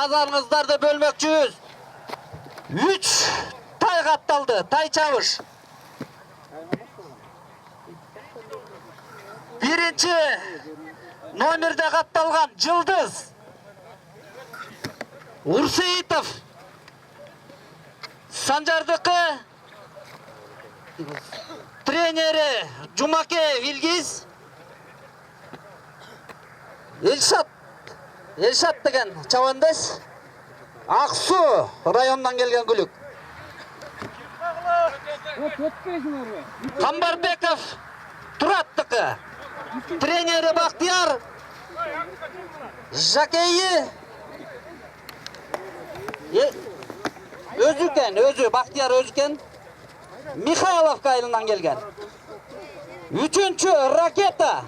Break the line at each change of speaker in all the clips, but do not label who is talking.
назарыңыздарды бөлмөкчүбүз. 3 тай катталды, тай чабыш. Birinci номерде катталган Жылдыз Урсеитов. Санжардыкы тренери Жумаке Вилгиз. Элшат деген чабандас. Аксу районунан келген күлүк. Камбарбеков Тураттыкы. Тренери Бактияр. Жакейи өзү Бактияр өзүкен. Михайловка айылынан келген. Үчүнчү ракета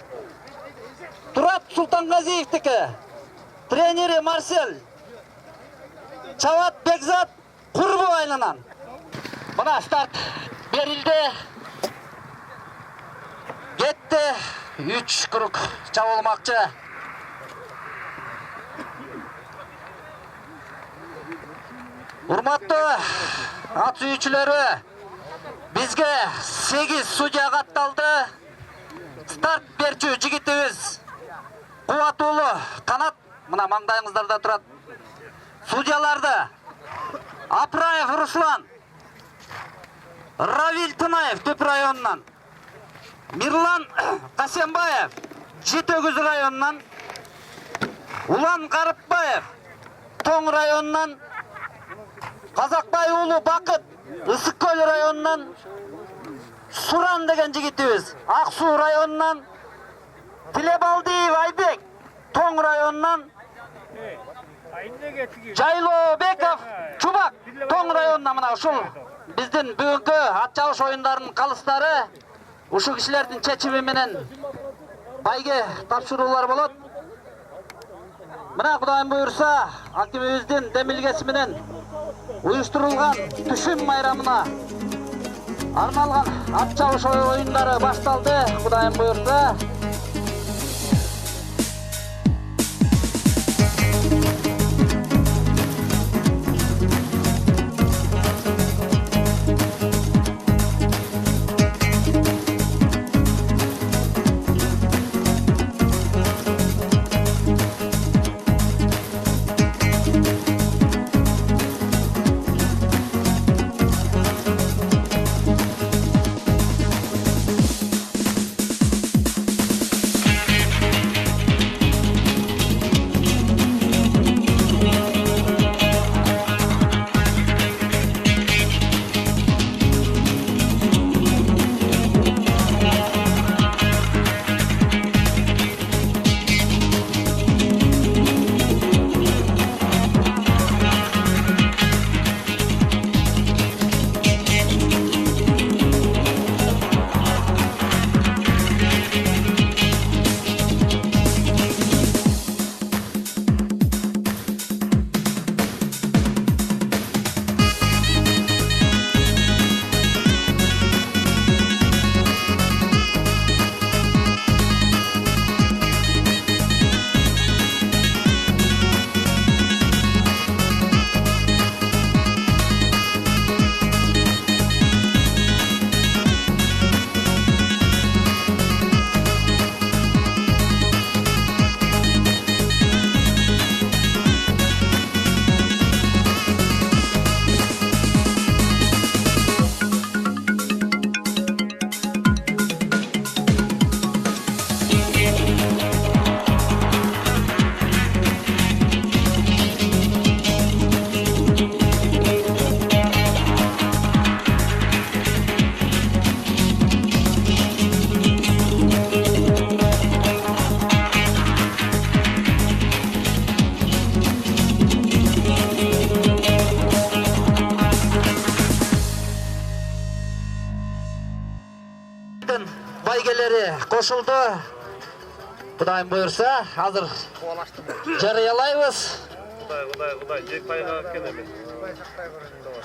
Турат Султангазиевтики. Тренери Марсель. Чават Бекзат Курбу айылынан. Мына старт берилди. Кетти. 3 круг чабылмакчы. Урматтуу ат сүйүүчүлөрү, бизге 8 судья катталды. Старт берчү жигитибиз Кубатуулу Канат, мына маңдайыңыздарда турат. Судьяларды Апраев Руслан, Равиль Тынаев Түп районунан, Мирлан Касембаев Жетөгүз районунан, Улан Карыпбаев Тоң районунан, Казакбай уулу Бакыт Ысык көл районунан, Суран деген жигитибиз Ак Суу районунан, Тилебалдиев Айбек Тоң районунан, Жайлообеков Чубак Тоң районунан. Мына ушул биздин бүгүнкү ат чабыш оюндарынын калыстары. Ушул кишилердин чечими менен байге тапшыруулар болот. Мына Кудайым буйрса, акимибиздин демилгеси менен уюштурулган түшүм майрамына арналган ат чабыш оюндары башталды. Кудайым буйрса. Кошулду. Кудайым буйрса, азыр жарыялайбыз.
Кудай, жек пайга келеме.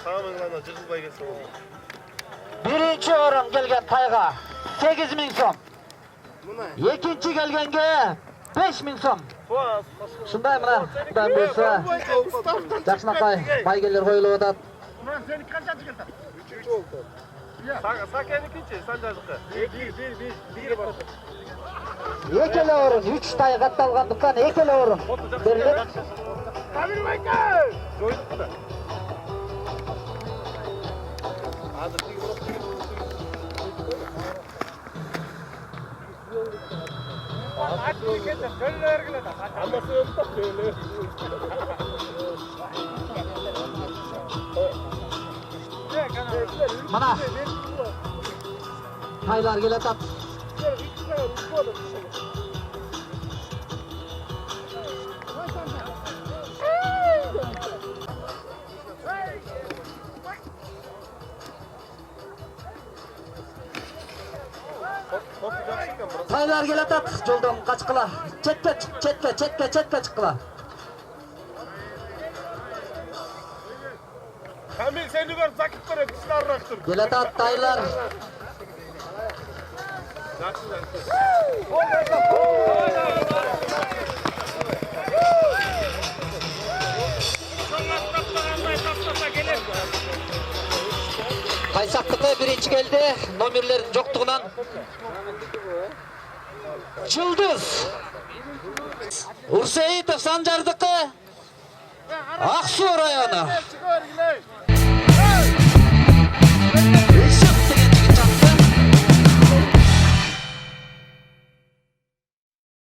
Самый главное, жыгылбай келсе болду.
Биринчи орун келген тайга 8.000 сом. Экинчи келгенге 5.000 сом. Ушундай мына Кудайым буйрса жакшынакай байгелер коюлуп атат.
Senin kaçıncı geldi? Üçüncü oldu. Saken'inki Sancar'daki. Bir var.
Экеле орун 3 тай катталгандыктан экеле орун берилет.
Kamil Baykal! Joyduk mu da? Anması yok da böyle.
Mana taylar kelatат. Taylar kelatat. Жолдон качкыла. Четке чыккыла.
Kamil seni gör sakit böyle dışlarraktır.
Kelatат taylar. Кайсактыкы биринчи келди. Номерлердин жоктугунан Жылдыз Урсеитов Санжардыкы Ак Суу району